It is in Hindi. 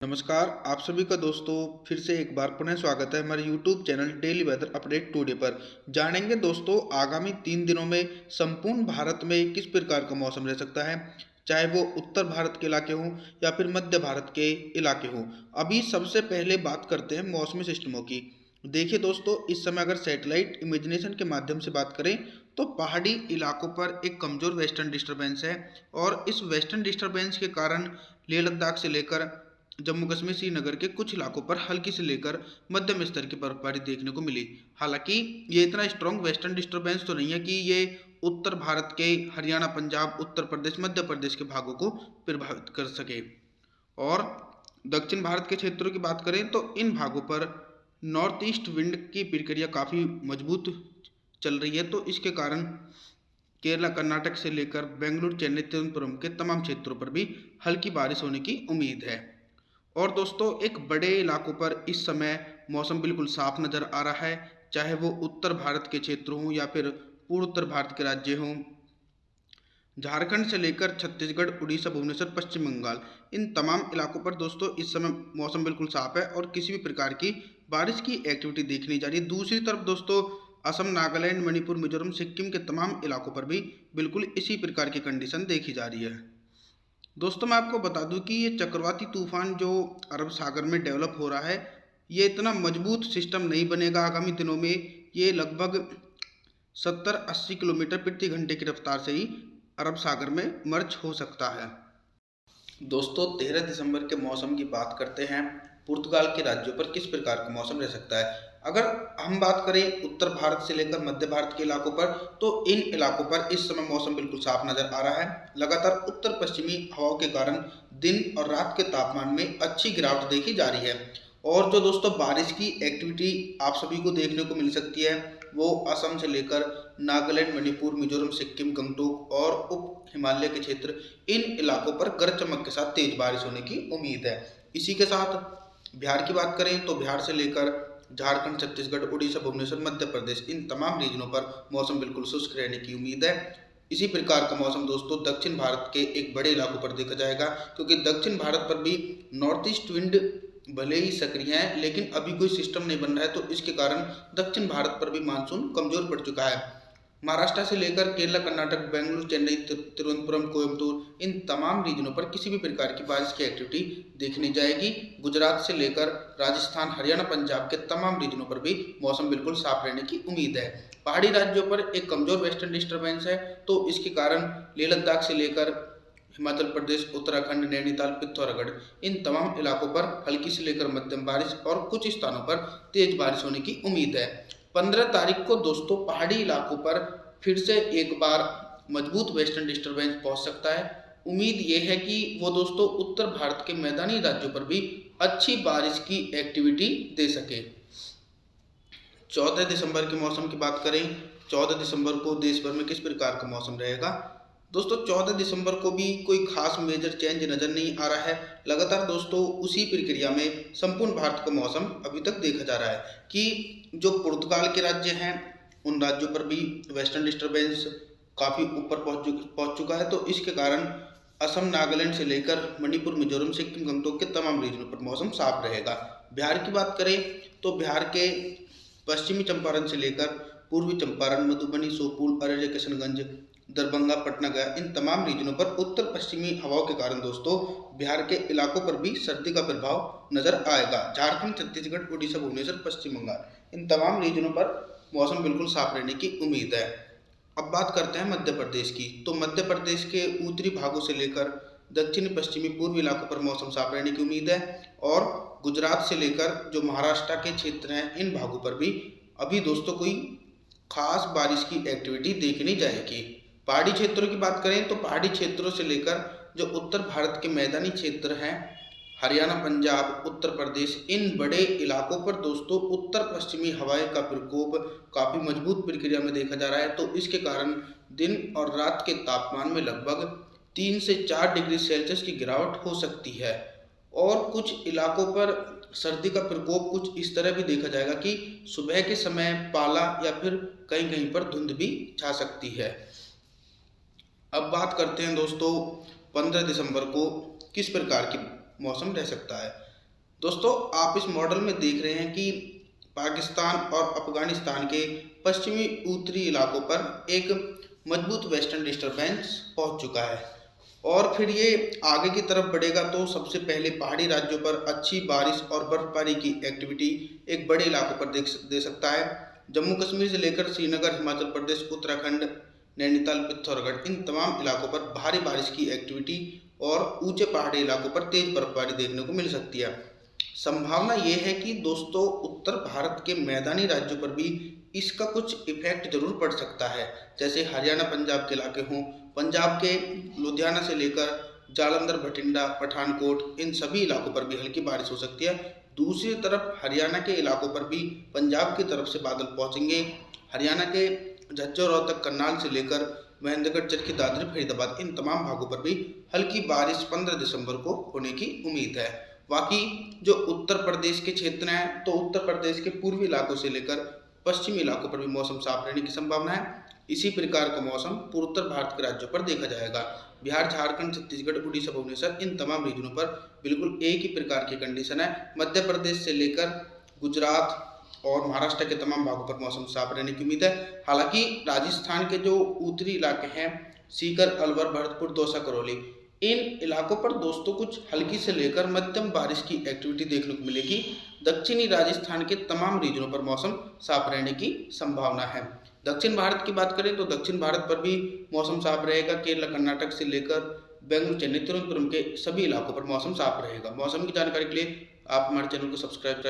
नमस्कार, आप सभी का दोस्तों फिर से एक बार पुनः स्वागत है हमारे YouTube channel daily weather update today पर। जानेंगे दोस्तों आगामी 3 दिनों में संपूर्ण भारत में किस प्रकार का मौसम रह सकता है, चाहे वो उत्तर भारत के इलाके हों या फिर मध्य भारत के इलाके हों। अभी सबसे पहले बात करते हैं मौसमी सिस्टमों की। देखिए दोस्तों, इस समय अगर सैटेलाइट इमेजिनेशन के माध्यम से बात करें तो पहाड़ी इलाकों पर एक कमज़ोर वेस्टर्न डिस्टर्बेंस है और इस वेस्टर्न डिस्टर्बेंस के कारण लेह लद्दाख से लेकर जम्मू कश्मीर श्रीनगर के कुछ इलाकों पर हल्की से लेकर मध्यम स्तर की बर्फबारी देखने को मिली। हालांकि ये इतना स्ट्रॉन्ग वेस्टर्न डिस्टर्बेंस तो नहीं है कि ये उत्तर भारत के हरियाणा, पंजाब, उत्तर प्रदेश, मध्य प्रदेश के भागों को प्रभावित कर सके। और दक्षिण भारत के क्षेत्रों की बात करें तो इन भागों पर नॉर्थ ईस्ट विंड की प्रक्रिया काफ़ी मजबूत चल रही है, तो इसके कारण केरला, कर्नाटक से लेकर बेंगलुरु, चेन्नई, तिरुवनंतपुरम के तमाम क्षेत्रों पर भी हल्की बारिश होने की उम्मीद है। और दोस्तों एक बड़े इलाकों पर इस समय मौसम बिल्कुल साफ नज़र आ रहा है, चाहे वो उत्तर भारत के क्षेत्र हों या फिर पूर्व उत्तर भारत के राज्य हों। झारखंड से लेकर छत्तीसगढ़, उड़ीसा, भुवनेश्वर, पश्चिम बंगाल, इन तमाम इलाकों पर दोस्तों इस समय मौसम बिल्कुल साफ है और किसी भी प्रकार की बारिश की एक्टिविटी देखने जा रही है। दूसरी तरफ दोस्तों असम, नागालैंड, मणिपुर, मिजोरम, सिक्किम के तमाम इलाकों पर भी बिल्कुल इसी प्रकार की कंडीशन देखी जा रही है। दोस्तों मैं आपको बता दूं कि ये चक्रवाती तूफान जो अरब सागर में डेवलप हो रहा है, ये इतना मजबूत सिस्टम नहीं बनेगा आगामी दिनों में। ये लगभग 70-80 किलोमीटर प्रति घंटे की रफ्तार से ही अरब सागर में मर्ज हो सकता है। दोस्तों 13 दिसंबर के मौसम की बात करते हैं। पुर्तगाल के राज्यों पर किस प्रकार का मौसम रह सकता है। अगर हम बात करें उत्तर भारत से लेकर मध्य भारत के इलाकों पर, तो इन इलाकों पर इस समय मौसम बिल्कुल साफ नजर आ रहा है। लगातार उत्तर पश्चिमी हवाओं के कारण दिन और रात के तापमान में अच्छी गिरावट देखी जा रही है। और जो दोस्तों बारिश की एक्टिविटी आप सभी को देखने को मिल सकती है, वो असम से लेकर नागालैंड, मणिपुर, मिजोरम, सिक्किम, गंगटोक और उप हिमालय के क्षेत्र, इन इलाकों पर गरज चमक के साथ तेज बारिश होने की उम्मीद है। इसी के साथ बिहार की बात करें तो बिहार से लेकर झारखंड, छत्तीसगढ़, उड़ीसा, भुवनेश्वर, मध्य प्रदेश, इन तमाम रीजनों पर मौसम बिल्कुल शुष्क रहने की उम्मीद है। इसी प्रकार का मौसम दोस्तों दक्षिण भारत के एक बड़े इलाकों पर देखा जाएगा, क्योंकि दक्षिण भारत पर भी नॉर्थ ईस्ट विंड भले ही सक्रिय है लेकिन अभी कोई सिस्टम नहीं बन रहा है, तो इसके कारण दक्षिण भारत पर भी मानसून कमजोर पड़ चुका है। महाराष्ट्र से लेकर केरला, कर्नाटक, बेंगलुरु, चेन्नई, तिरुवनंतपुरम, कोयम्बटूर, इन तमाम रीजनों पर किसी भी प्रकार की बारिश की एक्टिविटी देखने जाएगी। गुजरात से लेकर राजस्थान, हरियाणा, पंजाब के तमाम रीजनों पर भी मौसम बिल्कुल साफ रहने की उम्मीद है। पहाड़ी राज्यों पर एक कमजोर वेस्टर्न डिस्टर्बेंस है, तो इसके कारण लेह लद्दाख से लेकर हिमाचल प्रदेश, उत्तराखंड, नैनीताल, पिथौरागढ़, इन तमाम इलाकों पर हल्की से लेकर मध्यम बारिश और कुछ स्थानों पर तेज बारिश होने की उम्मीद है। 15 तारीख को दोस्तों पहाड़ी इलाकों पर फिर से एक बार मजबूत वेस्टर्न डिस्टर्बेंस पहुंच सकता है। उम्मीद ये है कि वो दोस्तों उत्तर भारत के मैदानी राज्यों पर भी अच्छी बारिश की एक्टिविटी दे सके। 14 दिसंबर के मौसम की बात करें, 14 दिसंबर को देश भर में किस प्रकार का मौसम रहेगा। दोस्तों 14 दिसंबर को भी कोई खास मेजर चेंज नज़र नहीं आ रहा है। लगातार दोस्तों उसी प्रक्रिया में संपूर्ण भारत का मौसम अभी तक देखा जा रहा है कि जो पुर्तगाल के राज्य हैं उन राज्यों पर भी वेस्टर्न डिस्टर्बेंस काफ़ी ऊपर पहुंच चुका है, तो इसके कारण असम, नागालैंड से लेकर मणिपुर, मिजोरम, सिक्किम, गंगटोक के तमाम रीजनों पर मौसम साफ रहेगा। बिहार की बात करें तो बिहार के पश्चिमी चंपारण से लेकर पूर्वी चंपारण, मधुबनी, सुपौल, अररिया, किशनगंज, दरभंगा, पटना, गया, इन तमाम रीजनों पर उत्तर पश्चिमी हवाओं के कारण दोस्तों बिहार के इलाकों पर भी सर्दी का प्रभाव नजर आएगा। झारखंड, छत्तीसगढ़, उड़ीसा, भुवनेश्वर, पश्चिम बंगाल, इन तमाम रीजनों पर मौसम बिल्कुल साफ रहने की उम्मीद है। अब बात करते हैं मध्य प्रदेश की, तो मध्य प्रदेश के उत्तरी भागों से लेकर दक्षिणी, पश्चिमी, पूर्वी इलाकों पर मौसम साफ रहने की उम्मीद है। और गुजरात से लेकर जो महाराष्ट्र के क्षेत्र हैं इन भागों पर भी अभी दोस्तों कोई खास बारिश की एक्टिविटी देखनी जाएगी। पहाड़ी क्षेत्रों की बात करें तो पहाड़ी क्षेत्रों से लेकर जो उत्तर भारत के मैदानी क्षेत्र हैं, हरियाणा, पंजाब, उत्तर प्रदेश, इन बड़े इलाकों पर दोस्तों उत्तर पश्चिमी हवाएं का प्रकोप काफ़ी मजबूत प्रक्रिया में देखा जा रहा है, तो इसके कारण दिन और रात के तापमान में लगभग 3 से 4 डिग्री सेल्सियस की गिरावट हो सकती है। और कुछ इलाकों पर सर्दी का प्रकोप कुछ इस तरह भी देखा जाएगा कि सुबह के समय पाला या फिर कहीं कहीं पर धुंध भी छा सकती है। अब बात करते हैं दोस्तों 15 दिसंबर को किस प्रकार की मौसम रह सकता है। दोस्तों आप इस मॉडल में देख रहे हैं कि पाकिस्तान और अफगानिस्तान के पश्चिमी उत्तरी इलाकों पर एक मजबूत वेस्टर्न डिस्टरबेंस पहुंच चुका है और फिर ये आगे की तरफ बढ़ेगा तो सबसे पहले पहाड़ी राज्यों पर अच्छी बारिश और बर्फबारी की एक्टिविटी एक बड़े इलाकों पर दे सकता है। जम्मू कश्मीर से लेकर श्रीनगर, हिमाचल प्रदेश, उत्तराखंड, नैनीताल, पिथौरागढ़, इन तमाम इलाकों पर भारी बारिश की एक्टिविटी और ऊंचे पहाड़ी इलाकों पर तेज बर्फबारी देखने को मिल सकती है। संभावना यह है कि दोस्तों उत्तर भारत के मैदानी राज्यों पर भी इसका कुछ इफेक्ट जरूर पड़ सकता है, जैसे हरियाणा पंजाब के इलाके हों, पंजाब के लुधियाना से लेकर जालंधर, भटिंडा, पठानकोट, इन सभी इलाकों पर भी हल्की बारिश हो सकती है। दूसरी तरफ हरियाणा के इलाकों पर भी पंजाब की तरफ से बादल पहुंचेंगे। हरियाणा के झज्जर, रोहतक, करनाल से लेकर महेंद्रगढ़, चरखी दादरी, फरीदाबाद, इन तमाम भागों पर भी हल्की बारिश 15 दिसंबर को होने की उम्मीद है। बाकी जो उत्तर प्रदेश के क्षेत्र हैं तो उत्तर प्रदेश के पूर्वी इलाकों से लेकर पश्चिमी इलाकों पर भी मौसम साफ रहने की संभावना है। इसी प्रकार का मौसम पूर्वोत्तर भारत के राज्यों पर देखा जाएगा। बिहार, झारखंड, छत्तीसगढ़, उड़ीसा, भुवनेश्वर, इन तमाम रीजनों पर बिल्कुल एक ही प्रकार की कंडीशन है। मध्य प्रदेश से लेकर गुजरात और महाराष्ट्र के तमाम भागों पर मौसम साफ रहने की उम्मीद है। हालांकि राजस्थान के जो उत्तरी इलाके हैं, सीकर, अलवर, भरतपुर, दौसा, करौली, इन इलाकों पर दोस्तों कुछ हल्की से लेकर मध्यम बारिश की एक्टिविटी देखने को मिलेगी। दक्षिणी राजस्थान के तमाम रीजनों पर मौसम साफ रहने की संभावना है। दक्षिण भारत की बात करें तो दक्षिण भारत पर भी मौसम साफ रहेगा। केरल, कर्नाटक से लेकर बेंगलुरु, चेन्नई, तिरुवनंतपुरम के सभी इलाकों पर मौसम साफ रहेगा। मौसम की जानकारी के लिए आप हमारे चैनल को सब्सक्राइब